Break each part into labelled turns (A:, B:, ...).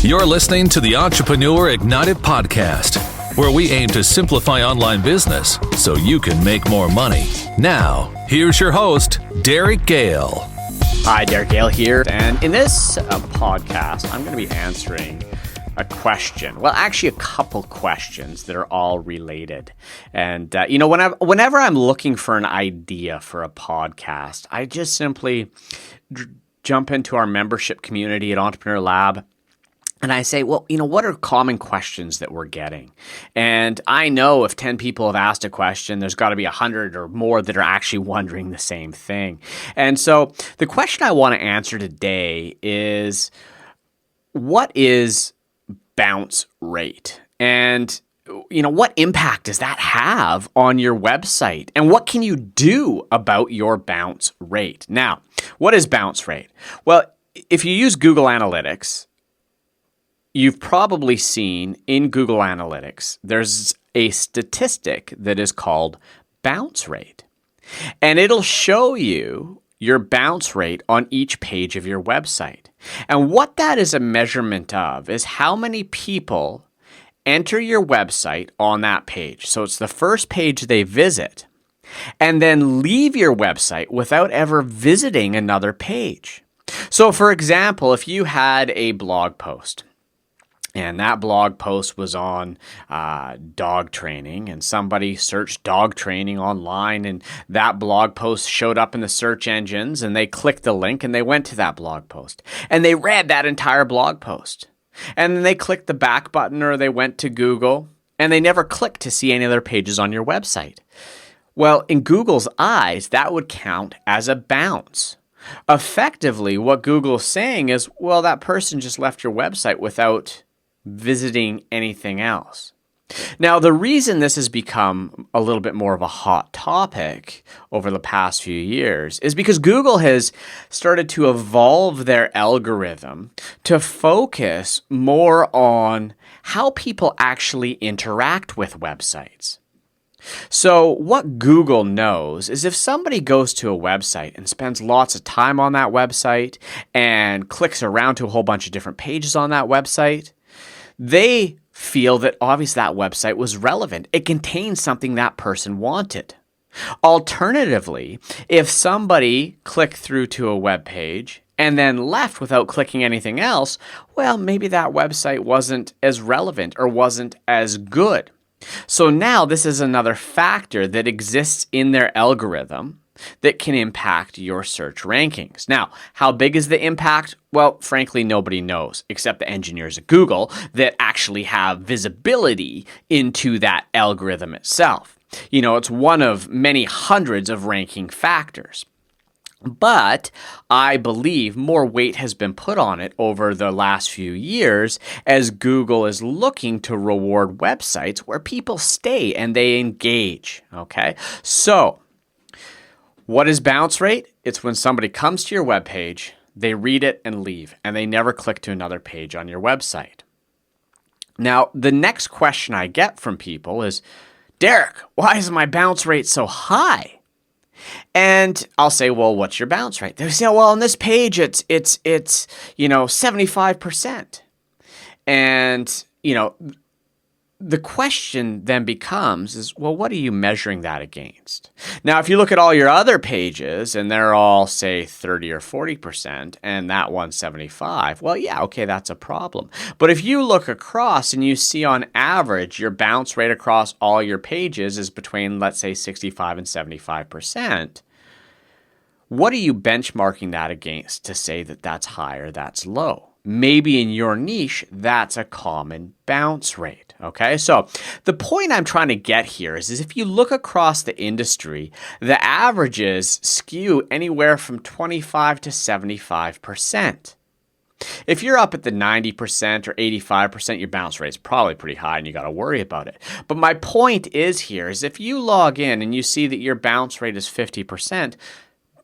A: You're listening to the Entrepreneur Ignited podcast, where we aim to simplify online business so you can make more money. Now, here's your host, Gehl.
B: Hi, Gehl here. And in this podcast, I'm going to be answering a question. Well, actually, a couple questions that are all related. And, whenever I'm looking for an idea for a podcast, I just simply jump into our membership community at Entrepreneur Lab. And I say, well, what are common questions that we're getting? And I know if 10 people have asked a question, there's got to be 100 or more that are actually wondering the same thing. And so the question I want to answer today is, what is bounce rate? And what impact does that have on your website? And what can you do about your bounce rate? Now, what is bounce rate? Well, if you use Google Analytics, you've probably seen in Google Analytics, there's a statistic that is called bounce rate. And it'll show you your bounce rate on each page of your website. And what that is a measurement of is how many people enter your website on that page. So it's the first page they visit, and then leave your website without ever visiting another page. So for example, if you had a blog post, and that blog post was on dog training, and somebody searched dog training online, and that blog post showed up in the search engines, and they clicked the link and they went to that blog post and they read that entire blog post. And then they clicked the back button or they went to Google and they never clicked to see any other pages on your website. Well, in Google's eyes, that would count as a bounce. Effectively, what Google's saying is, well, that person just left your website without visiting anything else. Now, the reason this has become a little bit more of a hot topic over the past few years is because Google has started to evolve their algorithm to focus more on how people actually interact with websites. So what Google knows is if somebody goes to a website and spends lots of time on that website and clicks around to a whole bunch of different pages on that website, they feel that obviously that website was relevant. It contained something that person wanted. Alternatively, if somebody clicked through to a web page and then left without clicking anything else, well, maybe that website wasn't as relevant or wasn't as good. So now this is another factor that exists in their algorithm that can impact your search rankings. Now, how big is the impact? Well, frankly, nobody knows except the engineers at Google that actually have visibility into that algorithm itself. It's one of many hundreds of ranking factors. But I believe more weight has been put on it over the last few years as Google is looking to reward websites where people stay and they engage. Okay, so what is bounce rate? It's when somebody comes to your webpage, they read it and leave, and they never click to another page on your website. Now, the next question I get from people is, Derek, why is my bounce rate so high? And I'll say, well, what's your bounce rate? They say, well, on this page, it's 75%. And, the question then becomes well, what are you measuring that against? Now, if you look at all your other pages and they're all, say, 30 or 40%, and that one's 75, well, yeah, okay, that's a problem. But if you look across and you see on average your bounce rate across all your pages is between, let's say, 65 and 75%, what are you benchmarking that against to say that that's high or that's low? Maybe in your niche, that's a common bounce rate, okay? So the point I'm trying to get here is if you look across the industry, the averages skew anywhere from 25 to 75%. If you're up at the 90% or 85%, your bounce rate is probably pretty high and you got to worry about it. But my point is if you log in and you see that your bounce rate is 50%,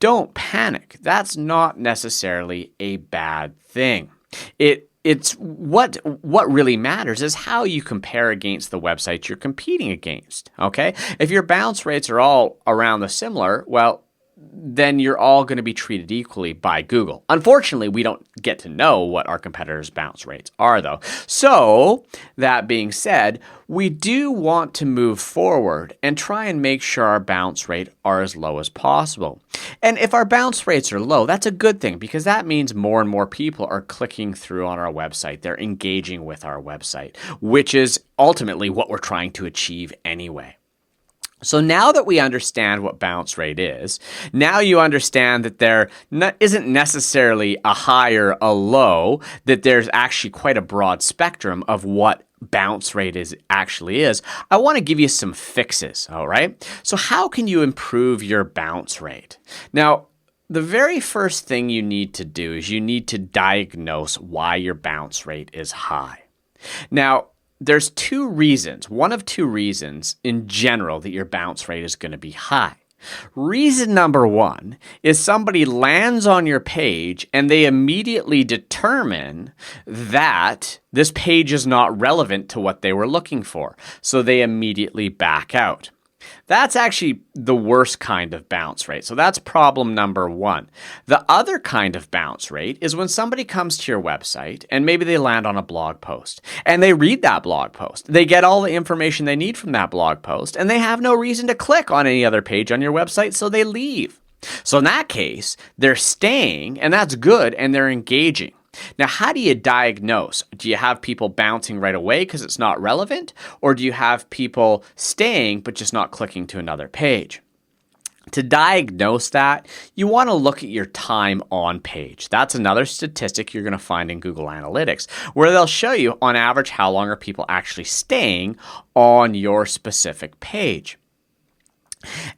B: don't panic. That's not necessarily a bad thing. It's what really matters is how you compare against the websites you're competing against, okay? If your bounce rates are all around the similar, well, then you're all going to be treated equally by Google. Unfortunately, we don't get to know what our competitors' bounce rates are, though. So, that being said, we do want to move forward and try and make sure our bounce rate are as low as possible. And if our bounce rates are low, that's a good thing because that means more and more people are clicking through on our website. They're engaging with our website, which is ultimately what we're trying to achieve anyway. So now that we understand what bounce rate is, now you understand that there isn't necessarily a high or a low, that there's actually quite a broad spectrum of what bounce rate actually is. I want to give you some fixes, all right? So how can you improve your bounce rate? Now, the very first thing you need to do is you need to diagnose why your bounce rate is high. Now, there's one of two reasons in general that your bounce rate is going to be high. Reason number one is somebody lands on your page and they immediately determine that this page is not relevant to what they were looking for. So they immediately back out. That's actually the worst kind of bounce rate. So that's problem number one. The other kind of bounce rate is when somebody comes to your website and maybe they land on a blog post and they read that blog post. They get all the information they need from that blog post and they have no reason to click on any other page on your website, so they leave. So in that case, they're staying and that's good and they're engaging. Now, how do you diagnose? Do you have people bouncing right away because it's not relevant? Or do you have people staying but just not clicking to another page? To diagnose that, you want to look at your time on page. That's another statistic you're going to find in Google Analytics, where they'll show you on average how long are people actually staying on your specific page.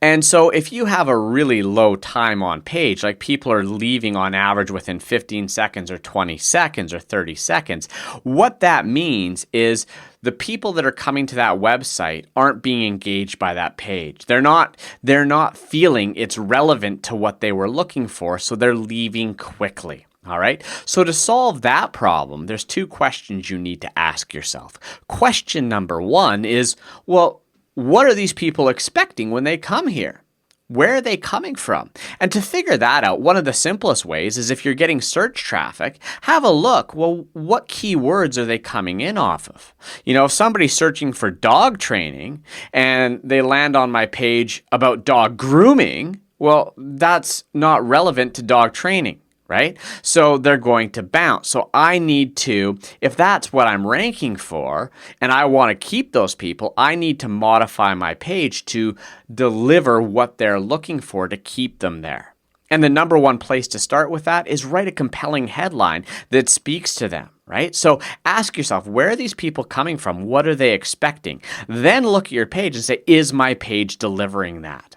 B: And so if you have a really low time on page, like people are leaving on average within 15 seconds or 20 seconds or 30 seconds, what that means is the people that are coming to that website aren't being engaged by that page. They're not feeling it's relevant to what they were looking for, so they're leaving quickly. All right. So to solve that problem, there's two questions you need to ask yourself. Question number one is, well, what are these people expecting when they come here? Where are they coming from? And to figure that out, one of the simplest ways is if you're getting search traffic, have a look. Well, what keywords are they coming in off of? You know, if somebody's searching for dog training and they land on my page about dog grooming, well, that's not relevant to dog training. Right? So they're going to bounce. So I need to, if that's what I'm ranking for, and I want to keep those people, I need to modify my page to deliver what they're looking for to keep them there. And the number one place to start with that is write a compelling headline that speaks to them. Right? So ask yourself, where are these people coming from? What are they expecting? Then look at your page and say, is my page delivering that?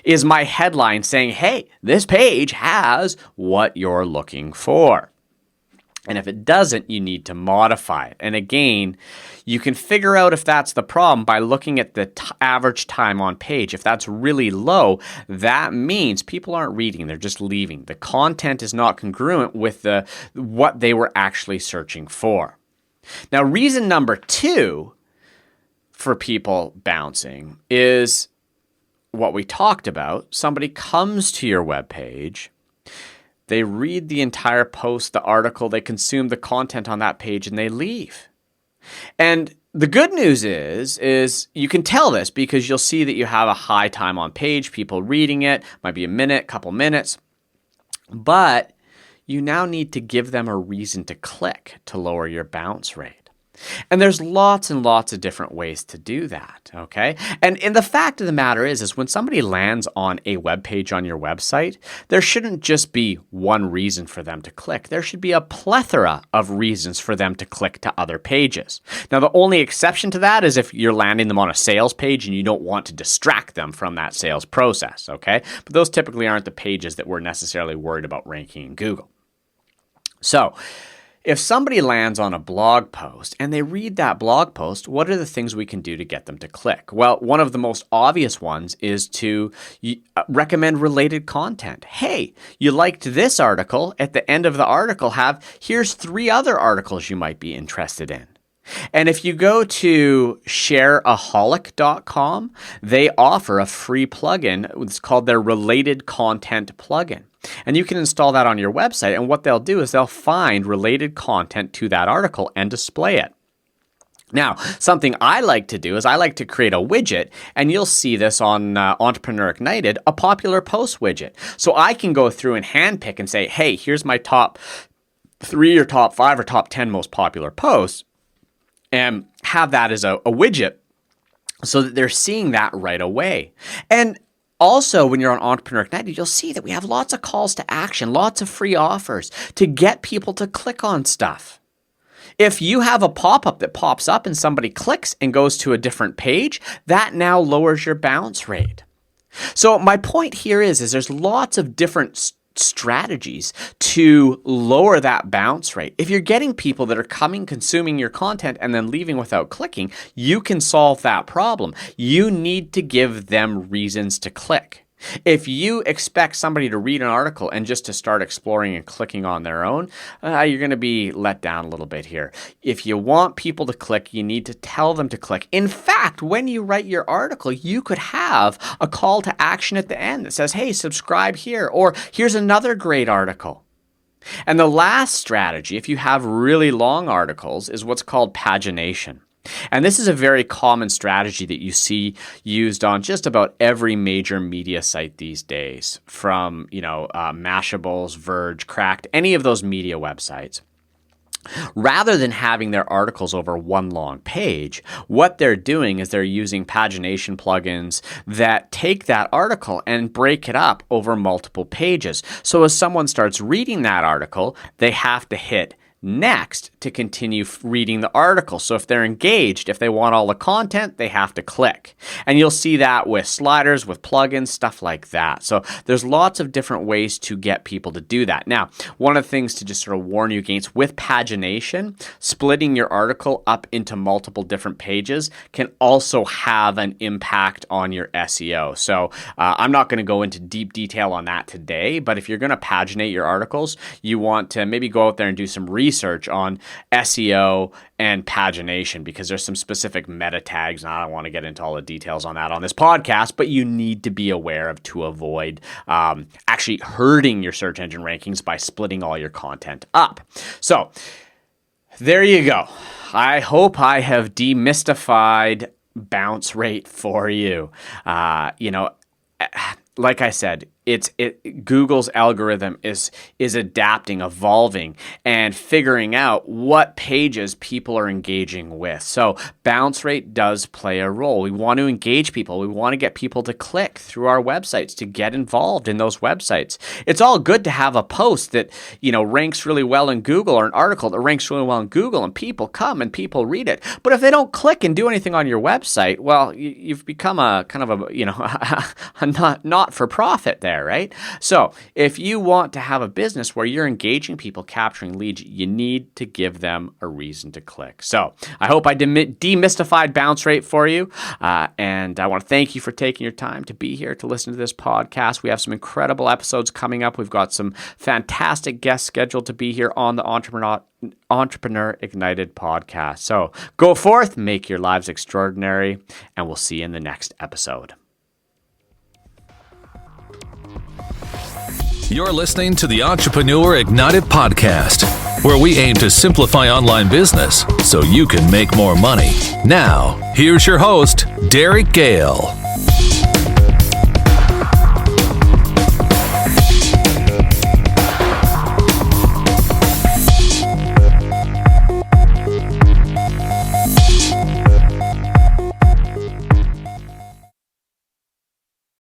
B: Is my headline saying, hey, this page has what you're looking for? And if it doesn't, you need to modify it. And again, you can figure out if that's the problem by looking at the average time on page. If that's really low, that means people aren't reading, they're just leaving. The content is not congruent with what they were actually searching for. Now, reason number two for people bouncing is what we talked about. Somebody comes to your webpage, they read the entire post, the article, they consume the content on that page, and they leave. And the good news is you can tell this because you'll see that you have a high time on page, people reading it, might be a minute, couple minutes, but you now need to give them a reason to click to lower your bounce rate. And there's lots and lots of different ways to do that, okay? And the fact of the matter is when somebody lands on a web page on your website, there shouldn't just be one reason for them to click. There should be a plethora of reasons for them to click to other pages. Now, the only exception to that is if you're landing them on a sales page and you don't want to distract them from that sales process, okay? But those typically aren't the pages that we're necessarily worried about ranking in Google. So, if somebody lands on a blog post and they read that blog post, what are the things we can do to get them to click? Well, one of the most obvious ones is to recommend related content. Hey, you liked this article. At the end of the article, here's 3 other articles you might be interested in. And if you go to shareaholic.com, they offer a free plugin. It's called their related content plugin. And you can install that on your website. And what they'll do is they'll find related content to that article and display it. Now, something I like to do is I like to create a widget, and you'll see this on Entrepreneur Ignited, a popular post widget. So I can go through and handpick and say, hey, here's my top 3 or top 5 or top 10 most popular posts, and have that as a widget so that they're seeing that right away. And also, when you're on Entrepreneur Ignited, you'll see that we have lots of calls to action, lots of free offers to get people to click on stuff. If you have a pop-up that pops up and somebody clicks and goes to a different page, that now lowers your bounce rate. So my point here is there's lots of different strategies to lower that bounce rate. If you're getting people that are coming, consuming your content, and then leaving without clicking, you can solve that problem. You need to give them reasons to click. If you expect somebody to read an article and just to start exploring and clicking on their own, you're going to be let down a little bit here. If you want people to click, you need to tell them to click. In fact, when you write your article, you could have a call to action at the end that says, hey, subscribe here, or here's another great article. And the last strategy, if you have really long articles, is what's called pagination. And this is a very common strategy that you see used on just about every major media site these days, from, Mashables, Verge, Cracked, any of those media websites. Rather than having their articles over one long page, what they're doing is they're using pagination plugins that take that article and break it up over multiple pages. So as someone starts reading that article, they have to hit next to continue reading the article. So if they're engaged, if they want all the content, they have to click. And you'll see that with sliders, with plugins, stuff like that. So there's lots of different ways to get people to do that. Now, one of the things to just sort of warn you against with pagination, splitting your article up into multiple different pages can also have an impact on your SEO. So I'm not going to go into deep detail on that today, but if you're going to paginate your articles, you want to maybe go out there and do some research on SEO and pagination, because there's some specific meta tags, and I don't want to get into all the details on that on this podcast, but you need to be aware of to avoid actually hurting your search engine rankings by splitting all your content up. So there you go. I hope I have demystified bounce rate for you. Like I said, Google's algorithm is adapting, evolving, and figuring out what pages people are engaging with. So bounce rate does play a role. We want to engage people. We want to get people to click through our websites, to get involved in those websites. It's all good to have a post that, ranks really well in Google, or an article that ranks really well in Google, and people come and people read it. But if they don't click and do anything on your website, well, you've become a kind of a not for profit there. Right? So if you want to have a business where you're engaging people, capturing leads, you need to give them a reason to click. So I hope I demystified bounce rate for you. And I want to thank you for taking your time to be here to listen to this podcast. We have some incredible episodes coming up. We've got some fantastic guests scheduled to be here on the Entrepreneur Ignited podcast. So go forth, make your lives extraordinary, and we'll see you in the next episode.
A: You're listening to the Entrepreneur Ignited podcast, where we aim to simplify online business so you can make more money. Now, here's your host, Gehl.